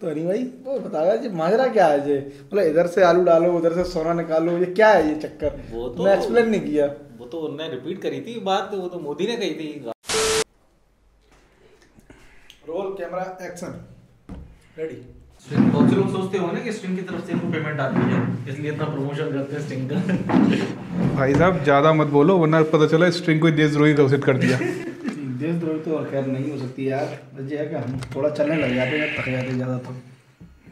तो अरे भाई वो बताओ जी माजरा क्या है ये, मतलब इधर से आलू डालो उधर से सोना निकालो, ये क्या है ये चक्कर? वो तो तुमने एक्सप्लेन नहीं किया। वो तो उन्होंने रिपीट करी थी बात, वो तो मोदी ने कही थी। Roll camera action ready. बहुत से लोग सोचते होंगे ना कि स्ट्रिंग की तरफ से इनको पेमेंट आती है, इसलिए इतना प्रमोशन करते हैं स्ट्रिंग का। भाई साहब ज़्यादा मत बोलो वरना पता चला स्ट्रिंग को देशद्रोही घोषित कर दिया। देशद्रोही तो और खैर नहीं हो सकती यार, ये है कि हम थोड़ा चलने लग जाते हैं, थक जाते हैं ज़्यादा तो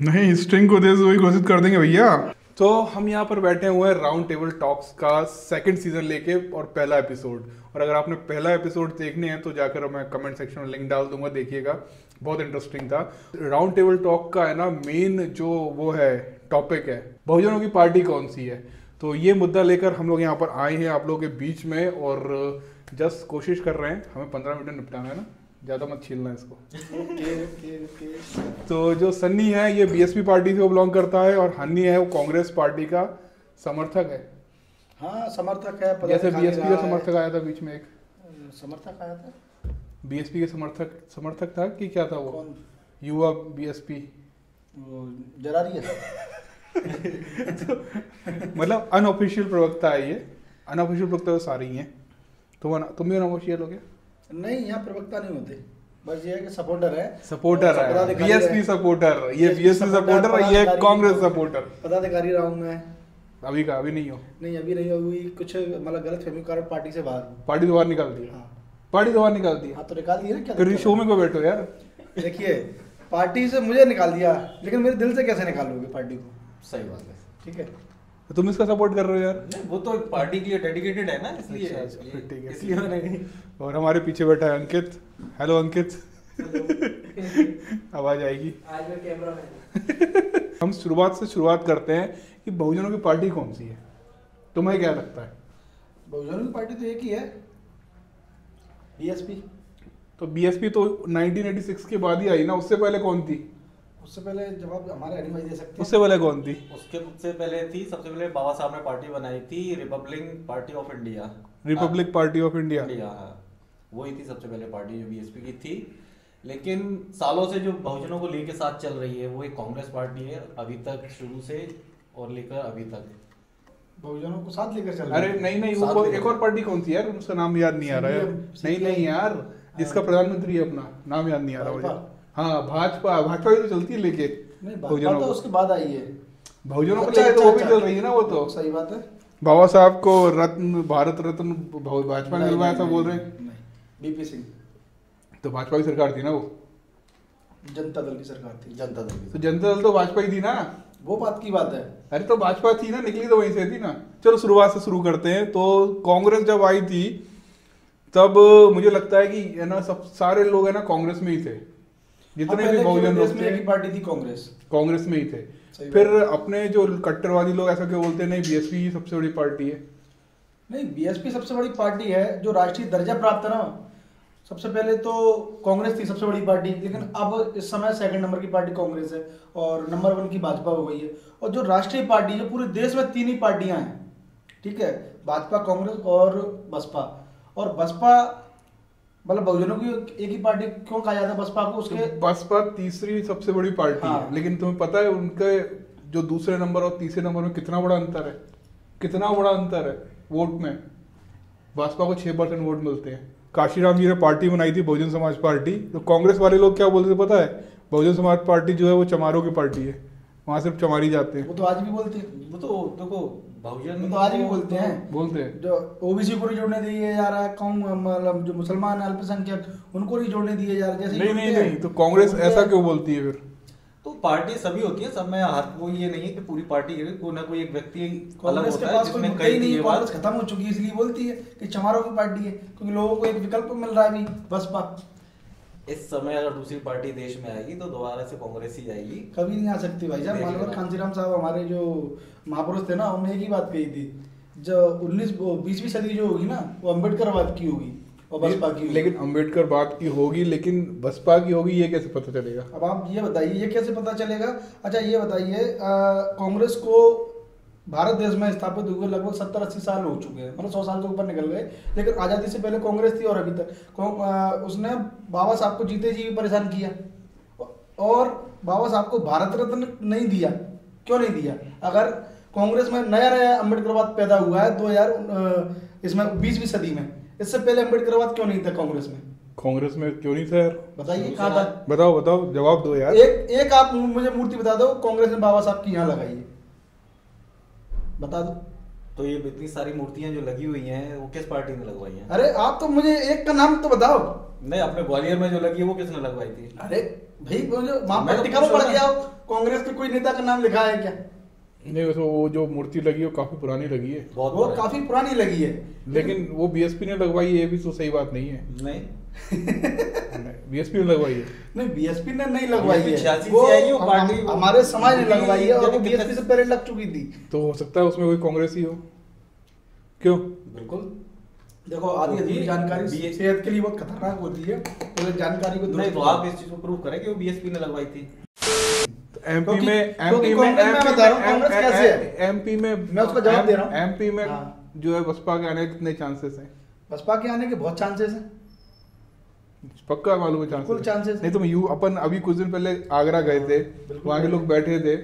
नहीं, स्ट्रिंग को देशद्रोही घोषित कर देंगे भैया। तो हम यहाँ पर बैठे हुए हैं राउंड टेबल टॉक्स का सेकंड सीजन लेके और पहला एपिसोड। और अगर आपने पहला एपिसोड देखने हैं तो जाकर मैं कमेंट सेक्शन में लिंक डाल दूंगा, देखिएगा, बहुत इंटरेस्टिंग था। राउंड टेबल टॉक का है ना मेन जो वो है टॉपिक है बहुजनों की पार्टी कौन सी है। तो ये मुद्दा लेकर हम लोग यहाँ पर आए हैं आप लोगों के बीच में और जस्ट कोशिश कर रहे हैं, हमें 15 मिनट में निपटाना है ना, ज़्यादा मत छीलना इसको। ओके। तो जो सन्नी है ये बीएसपी पार्टी से वो बिलोंग करता है और हन्नी है वो कांग्रेस पार्टी का समर्थक है। हाँ समर्थक है, जैसे बीएसपी का समर्थक आया था बीच में, एक समर्थक आया था बीएसपी के समर्थक था कि क्या था वो? कौन? युवा बीएसपी जरा रही है। तो, मतलब अनऑफिशियल प्रवक्ता है ये, अनऑफिशियल प्रवक्ता तो सारे ही हैं। तुम भी अनऑफिशियल हो गया? नहीं, यहाँ प्रवक्ता नहीं होते, बस ये है कि सपोर्टर है। सपोर्टर है, बीएसपी सपोर्टर, ये बीएसपी सपोर्टर और ये कांग्रेस सपोर्टर। पदाधिकारी रहा हूँ मैं। अभी का अभी नहीं हो? नहीं अभी नहीं हुई, कुछ मतलब गलत फहमी कारण पार्टी से बाहर। पार्टी से बाहर निकाल दिया? हाँ। पार्टी से बाहर निकाल दिया? हाँ तो निकाल दिया ना, क्या फिर शो में क्यों बैठो यार? देखिए पार्टी से मुझे निकाल दिया, लेकिन मेरे दिल से कैसे निकालोगे पार्टी को? सही बात है। ठीक है, तो तुम इसका सपोर्ट कर रहे हो यार? नहीं, वो तो पार्टी के लिए डेडिकेटेड है ना, इसलिए अच्छा, फिर ठीक है। इसलिए मैंने। और हमारे पीछे बैठा है अंकित। हेलो अंकित। आवाज आएगी आज मैं कैमरा मैन। हम शुरुआत करते हैं कि बहुजनों की पार्टी कौन सी है, तुम्हें क्या लगता है? बहुजनों की पार्टी तो एक ही है, बीएसपी। तो बीएसपी तो 1986 के बाद ही आई ना, उससे पहले कौन थी? उससे पहले जवाब हमारे अनिल भाई दे सकते हैं। उससे पहले कौन थी? उसके से पहले थी, सबसे पहले बाबा साहब ने पार्टी बनाई थी Republic party of India. Republic party of India. हाँ, वही थी सबसे पहले पार्टी जो बीएसपी की थी। लेकिन सालों से जो बहुजनों को लेके साथ चल रही है वो एक कांग्रेस पार्टी है, अभी तक शुरू से और लेकर अभी तक बहुजनों को साथ लेकर चल। अरे नहीं वो एक और पार्टी कौन थी यार, उसका नाम याद नहीं आ रहा है। नहीं यार, जिसका प्रधानमंत्री है अपना नाम याद नहीं आ रहा मुझे। हाँ भाजपा भी तो चलती है लेके बहुजनों को, उसके बाद आई है बहुजनों को लेके, तो वो भी चल रही है ना। वो तो सही बात है। बाबा साहब को भारत रत्न भाजपा ने दिलवाया था बोल रहे हैं। बीपी सिंह तो भाजपा की सरकार थी ना, वो जनता दल की सरकार थी। जनता दल की। तो जनता दल तो भाजपा ही थी ना। वो बात की बात है। अरे तो भाजपा थी ना, निकली तो वहीं से थी ना। चलो शुरुआत से शुरू करते हैं। तो कांग्रेस जब आई थी तब मुझे लगता है कि है ना सब सारे लोग है ना कांग्रेस में ही थे, जितने भी बहुजन लोग थे पार्टी थी कांग्रेस में ही थे। फिर अपने जो कट्टरवादी लोग ऐसा क्यों बोलते हैं नहीं बीएसपी ही सबसे बड़ी पार्टी है? नहीं, बीएसपी सबसे बड़ी पार्टी है जो राष्ट्रीय दर्जा प्राप्त है ना। सबसे पहले तो कांग्रेस थी सबसे बड़ी पार्टी, लेकिन अब इस समय सेकंड नंबर की पार्टी कांग्रेस है और नंबर 1 की भाजपा हो गई है। और जो राष्ट्रीय पार्टी है पूरे देश में 3 ही पार्टियां हैं, ठीक है, भाजपा, कांग्रेस और बसपा। और बसपा मतलब बहुजनों की एक ही पार्टी क्यों कहा जाता है बसपा को? उसके तो बसपा तीसरी सबसे बड़ी पार्टी है, लेकिन तुम्हें पता है उनके जो दूसरे नंबर और तीसरे नंबर में कितना बड़ा अंतर है? कितना बड़ा अंतर है वोट में? बसपा को 6% वोट मिलते हैं। काशीराम जी ने पार्टी बनाई थी बहुजन समाज पार्टी, तो कांग्रेस वाले लोग क्या बोलते थे पता है? बहुजन समाज पार्टी जो है वो चमारों की पार्टी है, वहां सिर्फ चमारी जाते हैं। वो तो आज भी बोलते हैं। वो तो देखो बहुजन तो आज भी बोलते हैं जो ओबीसी को नहीं जोड़ने दिए जा रहा है, कौन मतलब जो मुसलमान अल्पसंख्यक उनको नहीं जोड़ने दिए जा रहे। जैसे नहीं तो कांग्रेस ऐसा क्यों बोलती है फिर? तो पार्टी सभी होती है, सब में हर कोई ये नहीं है कि पूरी पार्टी कोई ना कोई एक व्यक्ति अलग कांग्रेस के होता है पास कोई जिसने मुद्दा ही नहीं है, बात कांग्रेस खत्म हो चुकी है इसलिए बोलती है कि चमारों की पार्टी है, क्योंकि लोगों को एक विकल्प मिल रहा है अभी बसपा। इस समय अगर दूसरी पार्टी देश में आएगी तो दोबारा से कांग्रेस ही जाएगी। कभी नहीं आ सकती भाई साहब। मानवर कांसीराम साहब हमारे जो महापुरुष थे ना, उन्होंने एक ही बात कही थी, जो 20वीं सदी जो होगी ना वो अम्बेडकर बात की होगी और बसपा की होगी। लेकिन अम्बेडकर बात की होगी लेकिन बसपा की होगी, ये कैसे पता चलेगा? अब आप ये बताइए ये कैसे पता चलेगा? अच्छा ये बताइए, कांग्रेस को भारत देश में स्थापित हुए लगभग 70-80 साल हो चुके हैं, मतलब 100 साल से ऊपर निकल गए, लेकिन आज़ादी से पहले कांग्रेस थी और अभी तक उसने बाबा साहब को जीते जी परेशान किया। और बाबा साहब को भारत रत्न नहीं दिया, क्यों नहीं दिया? अगर कांग्रेस में नया अम्बेडकरवाद पैदा हुआ है 2000 इसमें 20वीं सदी में, इससे पहले अम्बेडकरवाद क्यों नहीं था कांग्रेस में? कांग्रेस में क्यों नहीं था यार? बताइए कहाँ था? बताओ जवाब दो यार। एक आप मुझे मूर्ति बता दो कांग्रेस ने बाबा साहब की यहाँ लगाई है, बता दो। तो ये इतनी सारी मूर्तियां जो लगी हुई हैं वो किस पार्टी ने लगवाई हैं? अरे आप तो मुझे एक का नाम तो बताओ। नहीं, अपने ग्वालियर में जो लगी है वो किसने लगवाई थी? अरे भाई वहां मैं तो पट्टिका में पूछ पड़ रहा गया हो, कांग्रेस के कोई नेता का नाम लिखा है क्या? नहीं, तो वो जो मूर्ति लगी है वो काफी पुरानी लगी है, बहुत वो पुरानी। काफी पुरानी लगी है, लेकिन वो बीएसपी ने लगवाई है, ये भी तो सही बात नहीं है। नहीं, बीएसपी ने लगवाई है। नहीं बीएसपी ने नहीं लगवाई है, 86 वो से आई है वो पार्टी, हमारे समाज ने लगवाई है, और वो जब बीएसपी से पहले लग चुकी थी। तो हो सकता है उसमें कोई कांग्रेस ही हो, क्यों? बिल्कुल। देखो आधी अधूरी जानकारी सेहत के लिए बहुत खतरनाक होती है, तो जानकारी को नहीं, तो आप इस चीज को प्रूव करें कि वो बीएसपी ने लगवाई थी। एमपी में मैं उसका जवाब दे रहा हूँ। एमपी में हाँ। जो है बसपा के आने के कितने चांसेस हैं? बसपा के आने के बहुत चांसेस हैं, पक्का मालूम है बिल्कुल चांसेस? chances नहीं तो अपन अभी कुछ दिन पहले आगरा गए थे, वहाँ के लोग बैठे थे,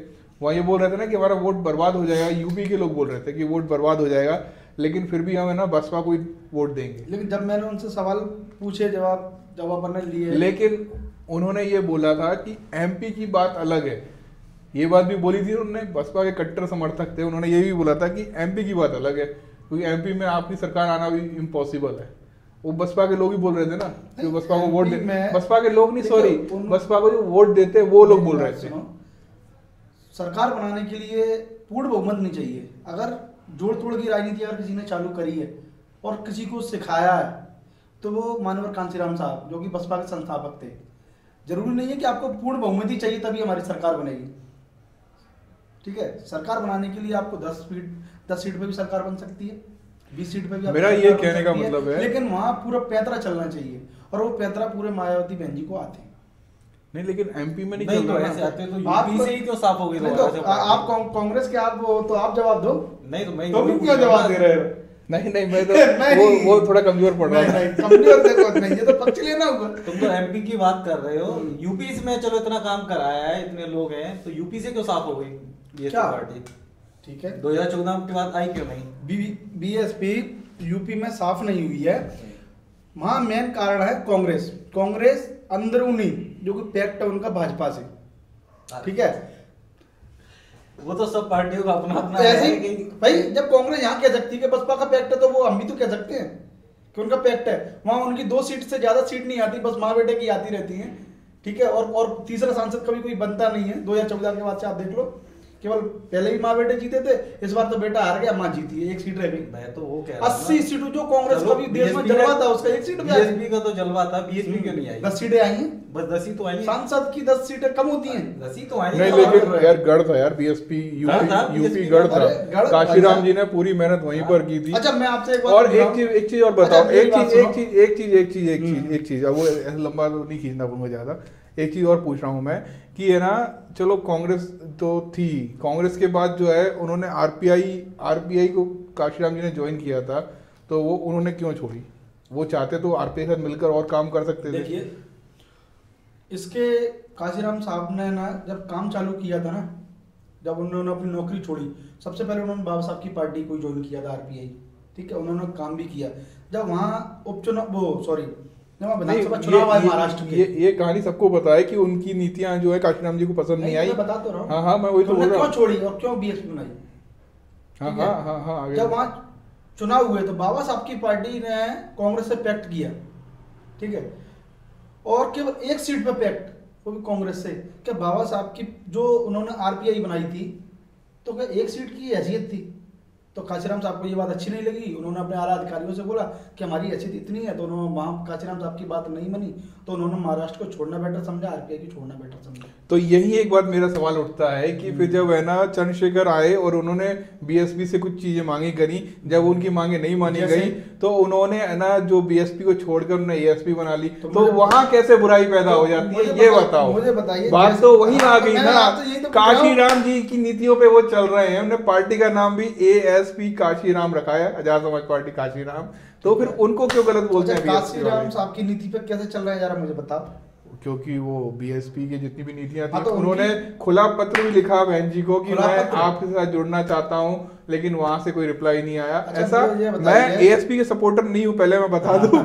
वहाँ ये बोल रहे थे ना कि हमारा वोट बर्बाद हो जाएगा, यूपी के लोग बोल रहे थे कि वोट बर्बाद हो जाएगा, लेकिन फिर भी हम है ना बसपा को ही वोट देंगे। लेकिन जब मैंने उनसे सवाल पूछे, जब अपन ने लिए, लेकिन उन्होंने ये बोला था कि एमपी की बात अलग है, ये बात भी बोली थी उन्होंने, बसपा के कट्टर समर्थक थे, उन्होंने ये भी बोला था कि एमपी की बात अलग है, क्योंकि एमपी में आपकी सरकार आना भी इम्पॉसिबल है। वो बसपा के लोग ही बोल रहे थे ना कि बसपा को वोट दे, बसपा के लोग नहीं, सॉरी, बसपा को जो वोट देते वो लोग बोल रहे थे। सरकार बनाने के लिए पूर्ण बहुमत नहीं चाहिए। अगर जोड़ तोड़ की राजनीति अगर किसी ने चालू करी है और किसी को सिखाया है, तो वो मानवर कांसीराम साहब, जो कि बसपा के संस्थापक थे। जरूरी नहीं है कि आपको पूर्ण बहुमत ही चाहिए तभी हमारी सरकार बनेगी, ठीक है? सरकार बनाने के लिए आपको 10 सीट पे भी सरकार बन सकती है, 20 सीट पे भी। मेरा ये कहने का मतलब है, लेकिन वहां पूरा पैंतरा चलना चाहिए, और वो पैंतरा पूरे मायावती बहन जी को आते हैं। नहीं, लेकिन एमपी में नहीं नहीं, चल तो रहा ऐसे ना। आते तो यूपी से ही क्यों साफ हो गई? नहीं, तो आप कांग्रेस के आप तो आप जवाब दो। नहीं, तो मैं तुम क्यों जवाब दे रहे हो? नहीं, मैं तो वो थोड़ा कमजोर पड़ रहा है। कमजोर देखो नहीं, ये तो पक्ष लेना होगा। तुम तो एमपी की बात कर रहे हो, यूपी में चलो इतना काम कराया है, इतने लोग हैं, तो यूपी से क्यों साफ हो गई ये पार्टी? ठीक है, 2014 के बाद आई क्यों नहीं? बीएसपी यूपी में साफ नहीं हुई है, वहां मेन कारण है कांग्रेस अंदरूनी जो कि पैक्ट है उनका भाजपा से, ठीक है? वो तो सब पार्टियों का अपना अपना ऐसे है ही कि भाई, जब कांग्रेस यहाँ कह सकती है कि बसपा का पैक्ट है, तो वो हम भी तो कह सकते हैं कि उनका पैक्ट है। वहां उनकी 2 सीट से ज्यादा सीट नहीं आती, बस माँ बेटे की आती रहती हैं, ठीक है? और तीसरा सांसद कभी कोई बनता नहीं है। 2014 के बाद से आप देख लो, केवल पहले भी माँ बेटे जीते थे, इस बार तो बेटा हार गया, माँ जीती है, 1 सीट रह गई। मैं तो वो कह रहा हूं 80 सीट जो कांग्रेस का भी देश में जलवा था, उसका 1 सीट भी आई। बीएसपी का तो जलवा था, बीएसपी क्यों नहीं आई? 10 सीटें आई हैं, बस 10 ही तो आई हैं। सांसद की 10 सीटें कम होती हैं। 10 ही तो आई नहीं, हैं। लेकिन यार गढ़ था यार, बीएसपी गढ़ था, यूपी BSP गढ़ अरे, था। गढ़- काशीराम जी ने पूरी मेहनत वहीं पर की थी। अच्छा, मैं आपसे एक बात और पूछ रहा हूं। एक चीज और बताओ, अच्छा, मेरी बात सुनो। एक चीज, अब वो ऐसे लंबा तो नहीं खींचना पड़ूंगा ज्यादा। एक चीज और पूछ रहा हूँ मैं कि है ना, चलो कांग्रेस तो थी, कांग्रेस के बाद जो है उन्होंने आरपीआई को काशीराम जी ने ज्वाइन किया था, तो वो उन्होंने क्यों छोड़ी? वो चाहते तो आरपीआई के साथ मिलकर और काम कर सकते थे। देखिए, इसके काशीराम साहब ने ना जब काम चालू किया था ना, जब उन्होंने अपनी नौकरी छोड़ी, सबसे पहले उन्होंने बाबा साहब की पार्टी को ज्वाइन किया था, आरपीआई, ठीक है? उन्होंने काम भी किया। जब वहाँ उपचुनाव जब वहाँ विधानसभा चुनाव आए महाराष्ट्र के, ये कहानी सबको पता है कि उनकी नीतियां जो है काशीराम जी को पसंद नहीं आई। मैं बता तो रहा हूँ। हाँ, मैं वही तो बोल रहा क्यों हूँ। छोड़ी और क्यों बीएसपी बनाई? ठीक है? हाँ, आगे। जब वहाँ चुनाव हुए तो बाबा साहब की पार्टी ने कांग्रेस से पैक्ट किया, ठीक है? और केवल 1 सीट पे पैक्ट, वो भी कांग्रेस से। क्या बाबा साहब की जो उन्होंने आरपीआई बनाई थी, तो क्या 1 सीट की हैसियत थी? तो काशीराम साहब को ये बात अच्छी नहीं लगी, उन्होंने अपने आला अधिकारियों से बोला कि हमारी हैसियत इतनी है, तो उन्होंने वहाँ काशीराम साहब की बात नहीं मानी, तो उन्होंने महाराष्ट्र को छोड़ना बेटर समझा, आरपीआई को छोड़ना बेटर समझा। तो यही एक बात मेरा सवाल उठता है कि फिर जब है ना चंद्रशेखर आए और उन्होंने बीएसपी से कुछ चीजें मांगी करी, जब उनकी मांगे नहीं मानी गई, तो उन्होंने है ना जो बीएसपी को छोड़कर उन्होंने एएसपी बना ली, तो वहां कैसे बुराई पैदा हो जाती है, ये बताओ। मुझे बताइए। बात तो वही आ गई ना, तो काशीराम जी की नीतियों पे वो चल रहे हैं, उन्होंने पार्टी का नाम भी एएसपी काशीराम रखा है, आजाद समाज पार्टी काशीराम, तो फिर उनको क्यों गलत बोलते हैं? काशीराम साहब की नीति पे कैसे चल रहा है जरा मुझे बताओ। क्योंकि वो बीएसपी की जितनी भी नीतियां हाँ, थी तो उन्होंने खुला पत्र भी लिखा बहन जी को कि खुला मैं पत्र? आपके साथ जुड़ना चाहता हूँ, लेकिन वहां से कोई रिप्लाई नहीं आया। अच्छा, ऐसा ये मैं बताइए। एएसपी के सपोर्टर नहीं हूँ, पहले मैं बता दूं।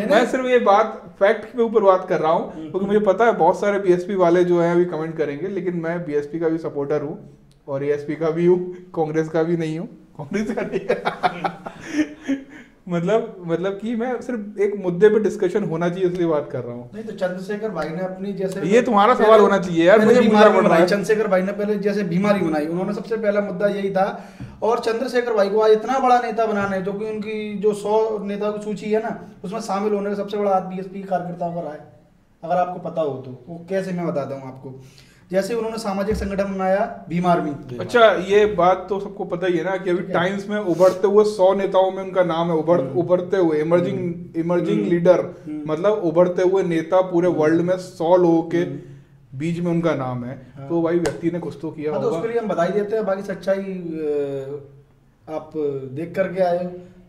मैं सिर्फ ये बात फैक्ट के ऊपर बात कर रहा हूँ, क्योंकि मुझे पता है बहुत सारे बीएसपी वाले जो हैं अभी कमेंट करेंगे, लेकिन मैं बीएसपी का भी सपोर्टर हूँ और एएसपी का भी हूँ, कांग्रेस का भी नहीं हूँ, कांग्रेस का नहीं। मतलब कि मैं सिर्फ एक मुद्दे पे डिस्कशन होना चाहिए इसलिए बात कर रहा हूँ। नहीं तो चंद्रशेखर भाई ने अपनी जैसे ये तुम्हारा सवाल होना चाहिए यार, मुझे पूछना पड़ रहा है। चंद्रशेखर भाई ने पहले जैसे बीमारी बनाई, उन्होंने सबसे पहला मुद्दा यही था। और चंद्रशेखर भाई को आज इतना बड़ा नेता बनाना है, जो कि उनकी जो 100 नेताओं की सूची है ना, उसमें शामिल होने का सबसे बड़ा हाथ बीएसपी कार्यकर्ताओं का रहा है। अगर आपको पता हो तो वो कैसे, मैं बताता हूँ आपको। जैसे उन्होंने सामाजिक संगठन बनाया भीम आर्मी। अच्छा, ये बात तो सबको पता ही है ना कि अभी टाइम्स में उभरते हुए 100 नेताओं में उनका नाम है, उभरते हुए इमर्जिंग लीडर, मतलब उभरते हुए नेता पूरे वर्ल्ड में 100 लोगों के बीच में उनका नाम है। तो भाई व्यक्ति ने कुछ तो किया होगा। तो उसके लिए हम बधाई देते हैं, बाकी सच्चाई आप देख करके आए,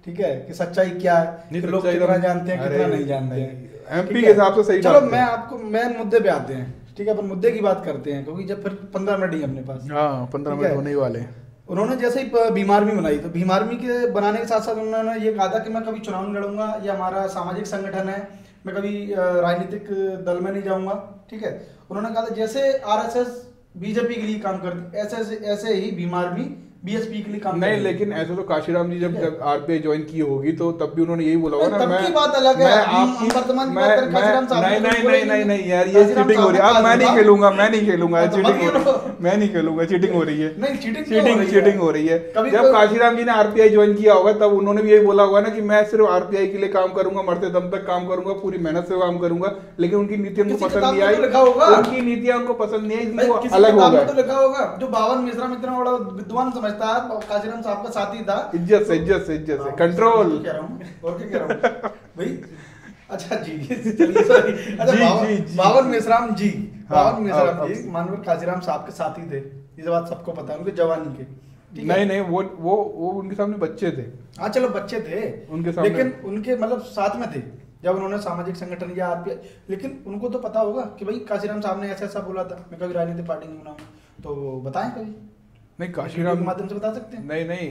ठीक है, कि सच्चाई क्या है, कि लोग कितना जानते हैं कितना नहीं जानते हैं। एमपी के हिसाब से सही। चलो मैं आपको मेन मुद्दे पे आते हैं, ठीक है, अपन मुद्दे की बात करते हैं, क्योंकि जब फिर 15 मिनट ही अपने पास। हाँ, 15 मिनट होने ही वाले हैं। उन्होंने जैसे ही भीम आर्मी बनाई, तो भीम आर्मी के बनाने के साथ साथ उन्होंने ये कहा था कि मैं कभी चुनाव नहीं लड़ूंगा, ये हमारा सामाजिक संगठन है, मैं कभी राजनीतिक दल में नहीं जाऊंगा, ठीक है। उन्होंने कहा था जैसे आरएसएस बीजेपी के लिए काम करती, ऐसे ही भीम आर्मी बीएसपी के लिए काम नहीं, लेकिन ऐसे तो काशीराम जी जब आरपीआई ज्वाइन की होगी तो तब भी उन्होंने यही बोला होगा ना। मैं बात अलग है, नहीं यार, ये चीटिंग हो रही है। अब मैं नहीं खेलूंगा, चीटिंग हो रही है, चीटिंग हो रही है। जब काशीराम जी ने आरपीआई ज्वाइन किया होगा तब उन्होंने भी यही बोला होगा ना कि मैं सिर्फ आरपीआई के लिए काम करूंगा, मरते दम तक काम करूंगा, पूरी मेहनत से काम करूंगा, लेकिन उनकी नीतियां उनको पसंद नहीं आई, उनकी नीतियां उनको पसंद नहीं आई, इसलिए वो अलग हो गए। लिखा होगा जो बावन मिश्रा में इतना बड़ा विद्वान समझता है, काशीराम साहब का साथी था। इज्जत से कंट्रोल कह रहा हूँ और क्या कह रहा हूँ भाई। अच्छा जी, चलिए सॉरी। अच्छा, बावन मिश्राम जी, मानवर काशीराम साहब के साथी थे, ये बात सबको पता है, उनके जवानी के। नहीं, वो उनके सामने बच्चे थे। हाँ चलो बच्चे थे उनके सामने, लेकिन उनके मतलब साथ में थे जब उन्होंने सामाजिक संगठन या आरपीआई, लेकिन उनको तो पता होगा कि भाई काशीराम साहब ने ऐसा बोला था, मैं कभी राजनीतिक पार्टी नहीं बनाऊंगा, तो बताएं कभी। नहीं, काशीराम के माध्यम से बता सकते हैं। नहीं,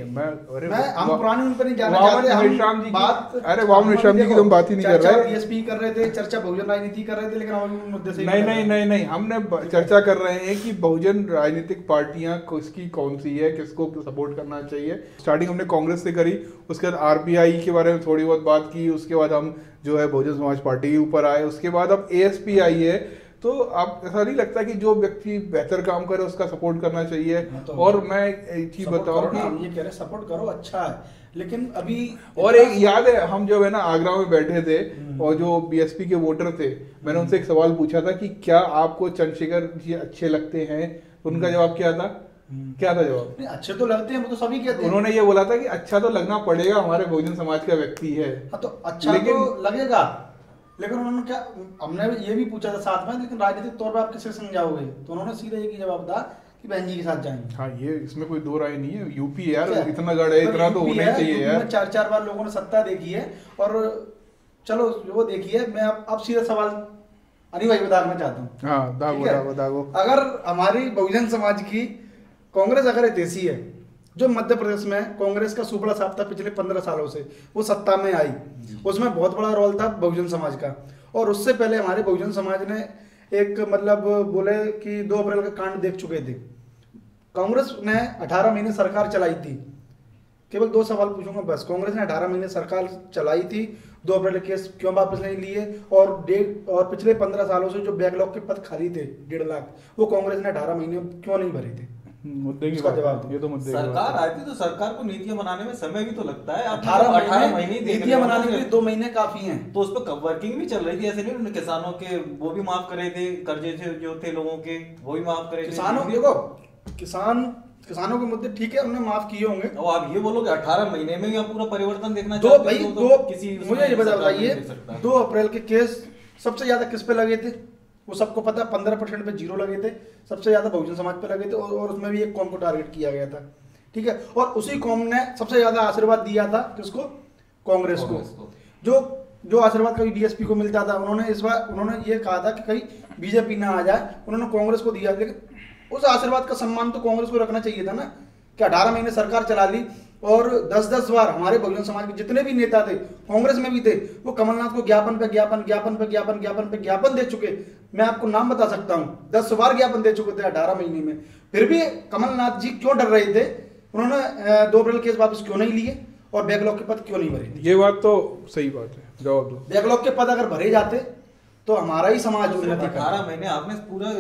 हम पुरानी उन पर नहीं जाना चाहते, हम बात, अरे वामन विश्राम जी की तुम बात ही नहीं कर रहे। बीएसपी कर रहे थे, चर्चा बहुजन राजनीति कर रहे थे, लेकिन हम मुद्दे से नहीं, हमने चर्चा कर रहे हैं कि बहुजन राजनीतिक पार्टियां किसकी कौन सी है, किसको सपोर्ट करना चाहिए। स्टार्टिंग हमने कांग्रेस से करी, उसके बाद आरपीआई के बारे में थोड़ी बहुत बात की, उसके बाद हम जो है बहुजन समाज पार्टी के ऊपर आए, उसके बाद अब एएसपी आई है। तो आप ऐसा नहीं लगता कि जो व्यक्ति बेहतर काम करे उसका सपोर्ट करना चाहिए? तो और मैं एक चीज बताऊं कि हम ये कह रहे सपोर्ट करो, अच्छा है, लेकिन अभी और एक याद है, हम जो है ना आगरा में बैठे थे और जो बीएसपी के वोटर थे, मैंने उनसे एक सवाल पूछा था कि क्या आपको चंद्रशेखर जी अच्छे लगते हैं? उनका जवाब क्या था? क्या था जवाब? अच्छे तो लगते हैं, वो तो सभी कहते हैं। उन्होंने ये बोला था कि अच्छा तो लगना पड़ेगा, हमारे बहुजन समाज का व्यक्ति है। तो अच्छा तो लगेगा, लेकिन उन्होंने क्या, हमने ये भी पूछा था साथ में, लेकिन राजनीतिक तौर पर आप किसे समझाओगे? तो उन्होंने सीधा एक ही जवाब था कि बहन जी के साथ जाएंगे। हाँ, ये इसमें कोई दो राय नहीं है। यूपी यार इतना गढ़ है, इतना तो होना ही चाहिए यार। 4 बार लोगों ने सत्ता देखी है, और चलो वो देखी है। मैं अब सीधा सवाल अनिल भाई बताना चाहता हूँ। हाँ, दागो। अगर हमारी बहुजन समाज की कांग्रेस अगर ऐसी है, जो मध्य प्रदेश में कांग्रेस का सुपड़ा साफ था पिछले 15 सालों से, वो सत्ता में आई, उसमें बहुत बड़ा रोल था बहुजन समाज का। और उससे पहले हमारे बहुजन समाज ने एक मतलब बोले कि 2 अप्रैल का कांड देख चुके थे। कांग्रेस ने 18 महीने सरकार चलाई थी। केवल 2 सवाल पूछूंगा बस। कांग्रेस ने 18 महीने सरकार चलाई थी, 2 अप्रैल के केस क्यों वापस नहीं लिए? और पिछले 15 सालों से जो बैकलॉग के पद खाली थे 1.5 लाख, वो कांग्रेस ने 18 महीने क्यों नहीं भरे थे? मुद्दे की बात, ये तो मुद्दे सरकार आती तो सरकार को नीतियां बनाने में समय भी तो लगता है। 18 महीने नीतियां बनाने के लिए 2 महीने काफी हैं। तो उस पर वर्किंग भी चल रही थी, ऐसे नहीं उन्होंने किसानों के वो भी माफ करे थे, कर्जे जो थे लोगों के वो भी माफ करे थे। किसानों देखो, किसानों के मुद्दे ठीक है, उन्होंने माफ किए होंगे। और आप ये बोलोगे 18 महीने में आप पूरा परिवर्तन देखना चाहते हो तो किसी मुझे ये बताइए, 2 अप्रैल के केस सबसे ज्यादा किस पे लगे थे? वो सबको पता, 15% पे 0 लगे थे, सबसे ज्यादा बहुजन समाज पे लगे थे, और उसमें भी एक कौम को टारगेट किया गया था, ठीक है। और उसी कौम ने सबसे ज्यादा आशीर्वाद दिया था किसको? कांग्रेस को। जो जो आशीर्वाद कभी बीएसपी को मिलता था, उन्होंने इस बार उन्होंने ये कहा था कि कहीं बीजेपी ना आ जाए, उन्होंने कांग्रेस को दिया। लेकिन उस आशीर्वाद का सम्मान तो कांग्रेस को रखना चाहिए था ना, कि 18 महीने सरकार चला ली और 10-10 बार हमारे बहुजन समाज के जितने भी नेता थे, कांग्रेस में भी थे, वो कमलनाथ को ज्ञापन पे ज्ञापन ज्ञापन पे ज्ञापन ज्ञापन पे ज्ञापन दे चुके। मैं आपको नाम बता सकता हूँ, 10 बार ज्ञापन दे चुके थे 18 महीने में। फिर भी कमलनाथ जी क्यों डर रहे थे? उन्होंने 2 अप्रैल केस वापस क्यों नहीं लिए और बैकलॉग के पद क्यों नहीं भरे? ये बात तो सही बात है, जवाब दो। बैकलॉग के पद अगर भरे जाते तो हमारा ही समाज उन्नति करता। 18 महीने आपने पूरा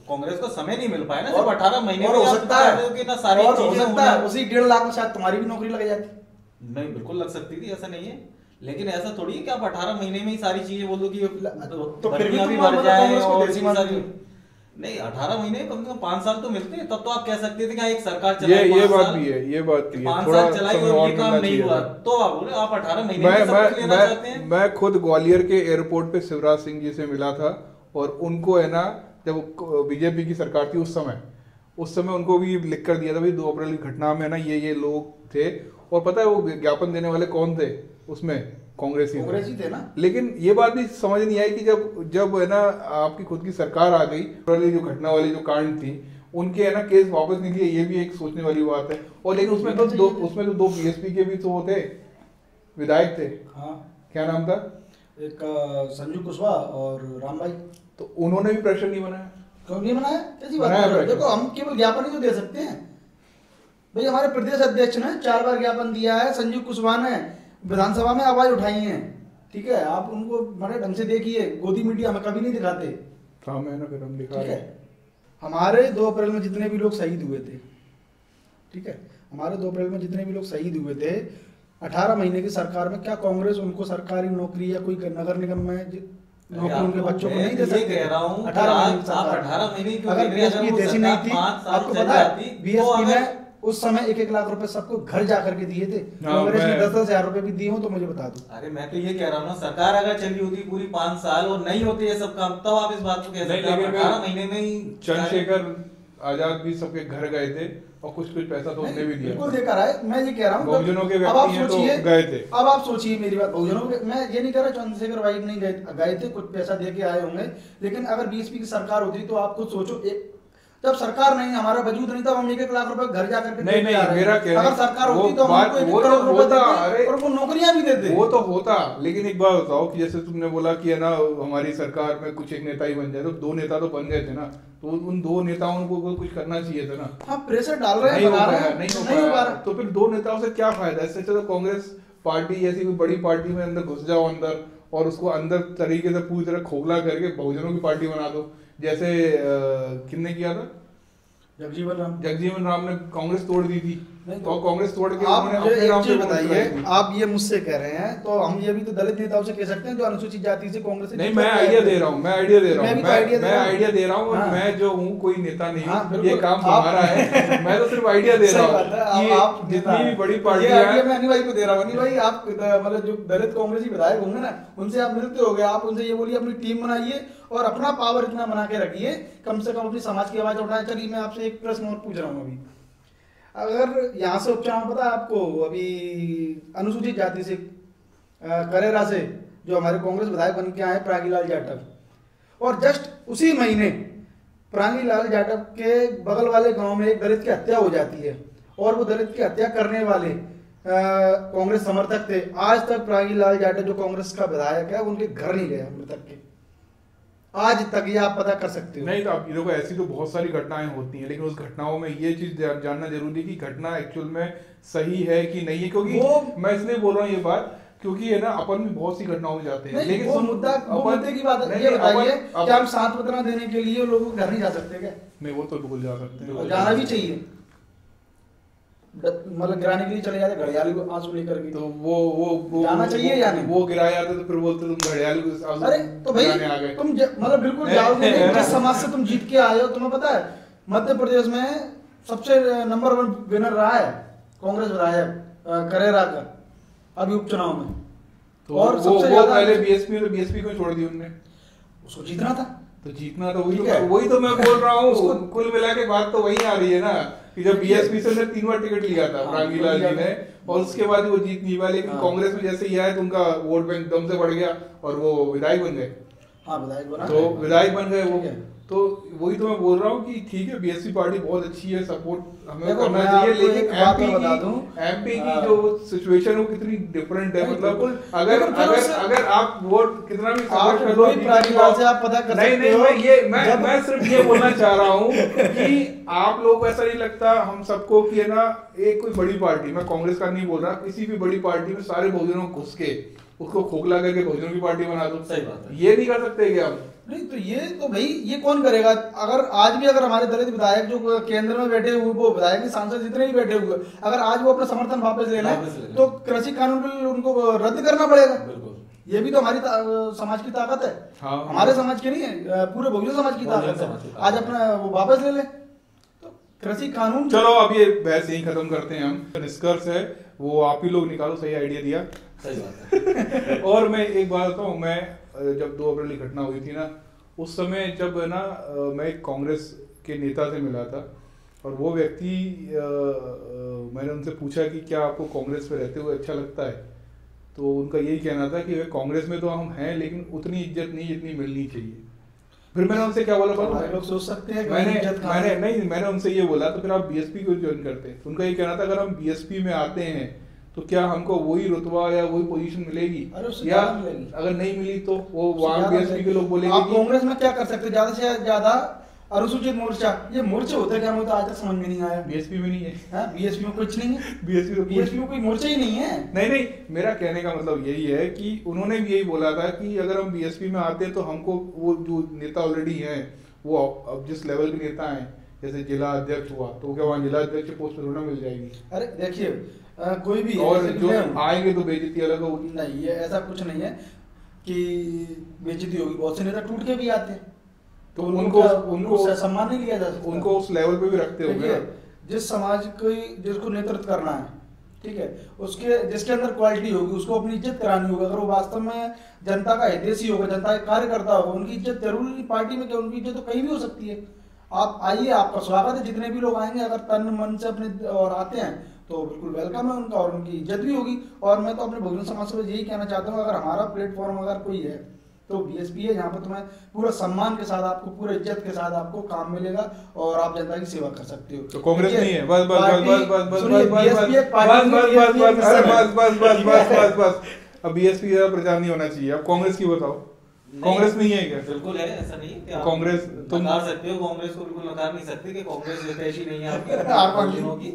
कांग्रेस को समय नहीं मिल पाया ना, सिर्फ 18 महीने और में हो सकता है कि ना सारी और हो चीजें सकता है उसी 1.5 लाख में शायद तुम्हारी भी नौकरी लग जाती। नहीं, बिल्कुल लग सकती थी, ऐसा नहीं है। लेकिन ऐसा थोड़ी है कि आप 18 महीने में ही सारी चीजें बोल दो कि तो फिर भी भर्तियां तुम भर जाए कांग्रेस को और देसी इतनी मानते सारी। हो। नहीं, 18 महीने कम से कम 5 साल तो मिलते हैं, तब तो आप कह सकते थे कि हाँ, एक सरकार चलाई ये 5 बात साल, भी है, ये बात भी है, 5 थोड़ा साल चलाई समय और और ये काम मिलना नहीं चाहिए हुआ, था। तो आप बोले आप 18 महीने में सब कुछ लेना चाहते हैं। मैं खुद ग्वालियर के एयरपोर्ट पे शिवराज सिंह जी से मिला था और उनको है ना, जब बीजेपी की सरकार थी उस समय उनको भी लिख कर दिया था भाई 2 अप्रैल की घटना में ना ये लोग थे। और पता है वो ज्ञापन देने वाले कौन थे उसमें? कांग्रेस ही थे ना। लेकिन ये बात भी समझ नहीं आई कि जब है ना आपकी खुद की सरकार आ गई, जो घटना वाली जो कांड थी उनके है ना केस वापस नहीं लिए, ये भी एक सोचने वाली बात है। और लेकिन उसमें तो 2 बीएसपी के भी तो वो थे, विधायक थे। हाँ, क्या नाम था? एक संजू कुशवाहा और राम भाई। तो उन्होंने भी प्रेशर नहीं बनाया। क्यों नहीं बनाया? कैसी बात कर रहे हो? देखो हम केवल ज्ञापन ही तो दे सकते हैं भाई। हमारे प्रदेश अध्यक्ष ने 4 बार ज्ञापन दिया है, संजू कुशवाहा ने विधानसभा में आवाज उठाई है, ठीक है। आप उनको बड़े ढंग से देखिए, गोदी मीडिया हमें कभी नहीं दिखाते। काम है ना, फिर हम दिखा ठीक रहे है। हैं। हमारे 2 अप्रैल में जितने भी लोग शहीद हुए थे, ठीक है, हमारे 2 अप्रैल में जितने भी लोग शहीद हुए थे, 18 महीने की सरकार में क्या कांग्रेस उनको सरकारी नौकरी या कोई नगर निगम में नौकरी उनके बच्चों को नहीं दे सकते? 18 महीने अगर बीएसपी देसी नहीं थी, आपको पता है बीएसपी ने उस समय 1-1 लाख रुपए सबको घर जा करके दिए थे। कांग्रेस ने 10-10 हजार रुपए भी दिए हो तो मुझे बता दो। अरे मैं तो ये कह रहा हूँ ना, सरकार अगर चली होती पूरी 5 साल और नहीं होते ये सब काम, तब आप इस बात को कह सकते हैं 18 महीने में ही। चंद्रशेखर आजाद भी सबके घर गए थे और कुछ पैसा तो उन्हें भी दिया। बिल्कुल देखा रहा है, मैं ये कह रहा हूँ बहुजनों के अब आप व्यक्ति हैं तो सोचिए, गए थे। अब आप सोचिए मेरी बात, बहुजनों के, मैं ये नहीं कह रहा चंद्रशेखर भाई नहीं गए थे, कुछ पैसा दे के आए होंगे। लेकिन अगर बीएसपी की सरकार होती तो आप खुद सोचो, जब सरकार नहीं, हमारा वजूद नहीं था, हम 1-1 लाख रुपए घर जाकर के नहीं मेरा कहना, अगर सरकार होती तो हम उनको 1 करोड़ रुपए देते और वो नौकरियां भी देते। वो तो होता, लेकिन एक बात बताओ कि जैसे तुमने बोला कि है ना हमारी सरकार में कुछ एक नेता ही बन जाए, तो 2 नेता तो बन गए थे ना, तो उन 2 नेताओं को कुछ करना चाहिए था ना। हाँ, प्रेशर डाल रहे हैं, नहीं हो पाया, तो फिर 2 नेताओं से क्या फायदा? इससे अच्छा तो कांग्रेस पार्टी जैसी कोई बड़ी पार्टी में अंदर घुस जाओ अंदर, और उसको अंदर तरीके से पूरी तरह खोखला करके बहुजनों की पार्टी बना दो, जैसे किसने किया था? जगजीवन राम ने कांग्रेस तोड़ दी थी, तो कांग्रेस तोड़ के आप उन्होंने मुझे अपने एक नाम चीज से बताइए, आप ये मुझसे कह रहे हैं तो हम ये भी तो दलित नेताओं से कह सकते हैं जो अनुसूचित जाति से कांग्रेस। नहीं, मैं आइडिया दे रहा हूँ, मैं आइडिया दे रहा हूँ, हाँ। मैं जो हूँ कोई नेता नहीं, हाँ, ये काम हमारा है, मैं तो सिर्फ आइडिया दे रहा हूँ। आप जितनी भी बड़ी पार्टी मैं अनिल भाई को दे रहा हूँ। अनिल भाई, आप मतलब जो दलित कांग्रेसी विधायक होंगे ना, उनसे आप मिलते होंगे, आप उनसे ये बोलिए अपनी टीम बनाइए और अपना पावर इतना बना के रखिए, कम से कम अपनी समाज की आवाज उठाए। चलिए मैं आपसे एक प्रश्न और पूछ रहा हूँ अभी, अगर यहाँ से उपचुनाव पता है आपको, अभी अनुसूचित जाति से करेरा से जो हमारे कांग्रेस विधायक बन के आए प्रागीलाल जाटव, और जस्ट उसी महीने प्रागीलाल जाटव के बगल वाले गांव में एक दलित की हत्या हो जाती है, और वो दलित की हत्या करने वाले कांग्रेस समर्थक थे। आज तक प्रागीलाल जाटव जो कांग्रेस का विधायक है उनके घर नहीं गया मृतक के, आज तक, ये आप पता कर सकते हो। नहीं, तो आप देखो ऐसी तो बहुत सारी घटनाएं होती हैं, लेकिन उस घटनाओं में ये चीज जानना जरूरी है कि घटना एक्चुअल में सही है कि नहीं है, क्योंकि मैं इसलिए बोल रहा हूँ ये बात क्योंकि है ना अपन भी बहुत सी घटनाओं में जाते हैं, लेकिन वो मुद्दे की बात है। ये बताइए कि हम सांत्वना देने के लिए लोगों को घर नहीं जा सकते क्या? नहीं, वो तो बिल्कुल जा सकते हैं, जाना भी चाहिए, मतलब गिराने के लिए चले जाते घड़ियाली को आंसू लेकर के, तो वो जाना चाहिए या नहीं? वो गिराए जाते तो फिर बोलते तुम घड़ियाली को आंसू। अरे तो भाई आ गए तुम मतलब बिल्कुल जाओगे नहीं, जिस समाज से तुम जीत के आए हो। तुम्हें पता है मध्य प्रदेश में सबसे नंबर 1 विनर रहा है कांग्रेस विधायक करेरा का अभी उपचुनाव में, तो और वो सबसे ज्यादा पहले बीएसपी को छोड़ दी उन्होंने, उसको जीतना था। तो जीतना तो वही तो मैं बोल रहा हूँ, कुल मिला के बात तो वही आ रही है ना कि जब बीएसपी से 3 बार टिकट लिया था रामलीला जी ने, और उसके बाद वो जीत नहीं पाए, लेकिन कांग्रेस में जैसे ही आए तो उनका वोट बैंक दम से बढ़ गया और वो विधायक बन गए। तो विधायक बन गए वो। तो वही तो मैं बोल रहा हूँ कि ठीक है, बीएसपी पार्टी बहुत अच्छी है, सपोर्ट हमें करना चाहिए, लेकिन एमपी की जो सिचुएशन है वो कितनी डिफरेंट है। मतलब अगर आप वोट कितना भी आप पता कर सकते हो। मैं सिर्फ ये बोलना चाह रहा हूँ कि आप लोग को ऐसा नहीं लगता हम सबको कि है ना, एक कोई बड़ी पार्टी, मैं कांग्रेस का नहीं बोल रहा, किसी भी बड़ी पार्टी में सारे बहुजनों को घुस के उसको खोखला करके बहुजनों की पार्टी बना दो। सही बात है, ये नहीं कर सकते क्या हम? नहीं तो ये तो भाई ये कौन करेगा? अगर आज भी अगर हमारे दलित विधायक जो केंद्र में बैठे हुए, वो विधायक सांसद जितने भी बैठे हुए, अगर आज वो अपना समर्थन वापस ले लें तो कृषि कानून बिल उनको रद्द करना पड़ेगा। ये भी तो हमारी समाज की ताकत है। हाँ, हमारे समाज की नहीं है, पूरे बहुजन समाज की ताकत है। आज अपना वो वापस ले ले तो कृषि कानून। चलो अब ये बहस यही खत्म करते हैं हम। निष्कर्ष है वो आप ही लोग निकालो, सही आइडिया दिया। सही बात है। और मैं एक बात बताऊं, मैं जब 2 अप्रैल की घटना हुई थी ना, उस समय जब है ना मैं एक कांग्रेस के नेता से मिला था, और वो व्यक्ति मैंने उनसे पूछा कि क्या आपको कांग्रेस में रहते हुए अच्छा लगता है, तो उनका यही कहना था कि कांग्रेस में तो हम हैं लेकिन उतनी इज्जत नहीं जितनी मिलनी चाहिए। फिर मैंने उनसे क्या बोला, लोग सोच सकते हैं मैंने उनसे ये बोला तो फिर आप बीएसपी को ज्वाइन करते हैं। तो उनका ये कहना था अगर हम बीएसपी में आते हैं तो क्या हमको वही रुतबा या वही पोजीशन मिलेगी, या अगर नहीं मिली तो वो वहाँ बीएसपी के लोग बोलेंगे। आप कांग्रेस में क्या कर सकते हैं? ज्यादा से ज्यादा अनुसूचित मोर्चा, ये मोर्चे होते हैं क्या? मुझे तो आज तक समझ में नहीं आया। बीएसपी में नहीं है, बीएसपी में कुछ नहीं है, बीएसपी में कोई मोर्चा ही नहीं है। नहीं, मेरा कहने का मतलब यही है कि उन्होंने भी यही बोला था कि अगर हम बीएसपी में आते हैं तो हमको वो जो नेता ऑलरेडी हैं, वो अब जिस लेवल के नेता हैं, जैसे जिला अध्यक्ष हुआ, तो क्या वहाँ जिला अध्यक्ष पोस्ट पर होना मिल जाएगी? अरे देखिए, कोई भी और जो आएंगे तो बेइज्जती अलग होगी। नहीं, ये ऐसा कुछ नहीं है कि बेइज्जती होगी। बहुत से नेता टूट के भी आते हैं तो उनको सम्मान नहीं लिया जा सकता, उनको उस लेवल पे भी रखते होंगे। जिस समाज को जिसको नेतृत्व करना है, ठीक है, उसके जिसके अंदर क्वालिटी होगी उसको अपनी इज्जत करानी होगी। अगर वो वास्तव में जनता का हितैषी होगा, जनता का कार्यकर्ता होगा, उनकी इज्जत जरूरी पार्टी में क्या, उनकी इज्जत तो कहीं भी हो सकती है। आप आइए, आपका स्वागत है। जितने भी लोग आएंगे अगर तन मन से अपने और आते हैं तो बिल्कुल वेलकम है उनका, और उनकी इज्जत भी होगी। और मैं तो अपने बहुजन समाज से यही कहना चाहता हूँ, अगर हमारा प्लेटफॉर्म अगर कोई है तो बीएसपी है, जहाँ पर तुम्हें पूरा सम्मान के साथ, आपको पूरे इज्जत के साथ आपको काम मिलेगा और आप जनता की सेवा कर सकते हो। तो कांग्रेस नहीं है, बस अब बीएसपी का प्रचार नहीं होना चाहिए। अब कांग्रेस की बताओ, कांग्रेस नहीं है क्या? बिल्कुल है, ऐसा नहीं है कि कांग्रेस तुम नकार सकते हो, कांग्रेस को बिल्कुल नकार नहीं सकते कि कांग्रेस हितैषी नहीं है आपकी।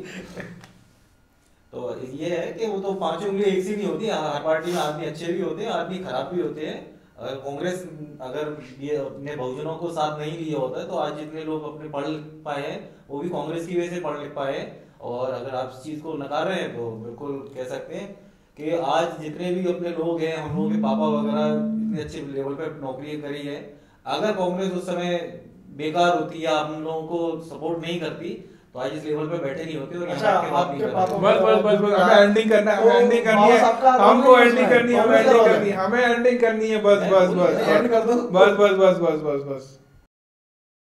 तो ये है कि वो तो 5 उंगली एक सी नहीं होती। हर पार्टी में आदमी अच्छे भी होते हैं, आदमी खराब भी होते हैं। अगर कांग्रेस अगर ये अपने बहुजनों को साथ नहीं लिया होता है तो आज जितने लोग अपने पढ़ लिख पाए हैं वो भी कांग्रेस की वजह से पढ़ लिख पाए हैं। और अगर आप इस चीज को नकार रहे हैं तो बिल्कुल कह सकते हैं कि आज जितने भी अपने लोग हैं, हम लोगों के पापा वगैरह इतने अच्छे लेवल पे नौकरी करी है, अगर कांग्रेस उस समय बेकार होती या हम लोगों को सपोर्ट नहीं करती तो आज इस लेवल पे बैठे नहीं होते। और यहाँ के बात नहीं करते। बस हमें एंडिंग करना है, हमें एंडिंग करनी है, हमको एंडिंग करनी है, हमें एंडिंग करनी है, हमें एंडिंग करनी है। बस एंड कर दो। बस